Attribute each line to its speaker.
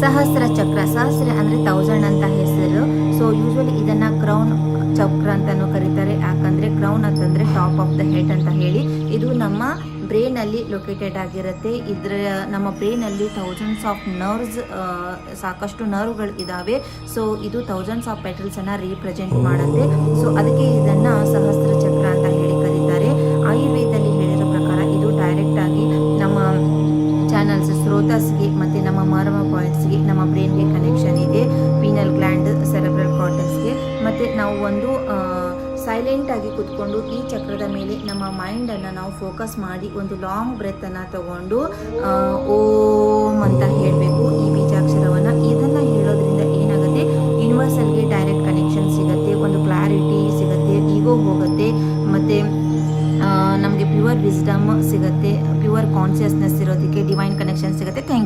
Speaker 1: ಸಹಸ್ರ ಚಕ್ರ. ಸಹಸ್ರ ಅಂದರೆ 1000 ಅಂತ ಹೆಸರು. ಸೊ ಯೂಶ್ವಲಿ ಇದನ್ನು ಕ್ರೌನ್ ಚಕ್ರ ಅಂತಲೂ ಕರೀತಾರೆ. ಯಾಕಂದರೆ ಕ್ರೌನ್ ಅಂತಂದರೆ ಟಾಪ್ ಆಫ್ ದ ಹೆಡ್ ಅಂತ ಹೇಳಿ. ಇದು ನಮ್ಮ ಬ್ರೈನಲ್ಲಿ ಲೊಕೇಟೆಡ್ ಆಗಿರುತ್ತೆ. ನಮ್ಮ ಬ್ರೈನಲ್ಲಿ ಥೌಸಂಡ್ಸ್ ಆಫ್ ನರ್ವ್ಸ್, ಸಾಕಷ್ಟು ನರ್ವ್ಗಳು ಇದ್ದಾವೆ. ಸೊ ಇದು ಥೌಸಂಡ್ಸ್ ಆಫ್ ಪೆಟಲ್ಸನ್ನು ರೀಪ್ರೆಸೆಂಟ್ ಮಾಡುತ್ತೆ. ಸೊ ಅದಕ್ಕೆ ಇದನ್ನು ಸಹಸ್ರ ಚಕ್ರ ಅಂತ ಹೇಳಿ ಕರೀತಾರೆ. ಆಯುರ್ವೇದದಲ್ಲಿ ಹೇಳಿರೋ ಪ್ರಕಾರ ಇದು ಡೈರೆಕ್ಟಾಗಿ ನಮ್ಮ ಚಾನಲ್ಸ್ ಸ್ರೋತಸ್ಗೆ ಮತ್ತು ನಮ್ಮ ಮರ್ಮ ಪಾಯಿಂಟ್ಸ್ಗೆ, ನಮ್ಮ ಬ್ರೈನ್ಗೆ ಕನೆಕ್ಷನ್ ಇದೆ. ಪೀನಲ್ ಗ್ಲ್ಯಾಂಡ್, ಸೆರೆಬ್ರಲ್ ಕಾರ್ಟೆಕ್ಸ್ಗೆ. ಮತ್ತು ನಾವು ಒಂದು ಸೈಲೆಂಟಾಗಿ ಕೂತ್ಕೊಂಡು ಈ ಚಕ್ರದ ಮೇಲೆ ನಮ್ಮ ಮೈಂಡನ್ನು ನಾವು ಫೋಕಸ್ ಮಾಡಿ ಒಂದು ಲಾಂಗ್ ಬ್ರೆತ್ತನ್ನು ತಗೊಂಡು ಓಂ ಅಂತ ಹೇಳಬೇಕು ಈ ಬೀಜಾಕ್ಷರವನ್ನು. ಇದನ್ನು ಹೇಳೋದ್ರಿಂದ ಏನಾಗುತ್ತೆ, ಯೂನಿವರ್ಸಲ್ಗೆ ಡೈರೆಕ್ಟ್ ಕನೆಕ್ಷನ್ ಸಿಗುತ್ತೆ, ಒಂದು ಕ್ಲಾರಿಟಿ ಸಿಗುತ್ತೆ, ಈಗೋ ಹೋಗುತ್ತೆ, ಮತ್ತು ನಮಗೆ ಪ್ಯೂರ್ ವಿಸ್ಡಮ್ ಸಿಗುತ್ತೆ, ಪ್ಯೂರ್ ಕಾನ್ಷಿಯಸ್ನೆಸ್ ಇರೋದಕ್ಕೆ ಡಿವೈನ್ ಕನೆಕ್ಷನ್ ಸಿಗುತ್ತೆ. Thank you.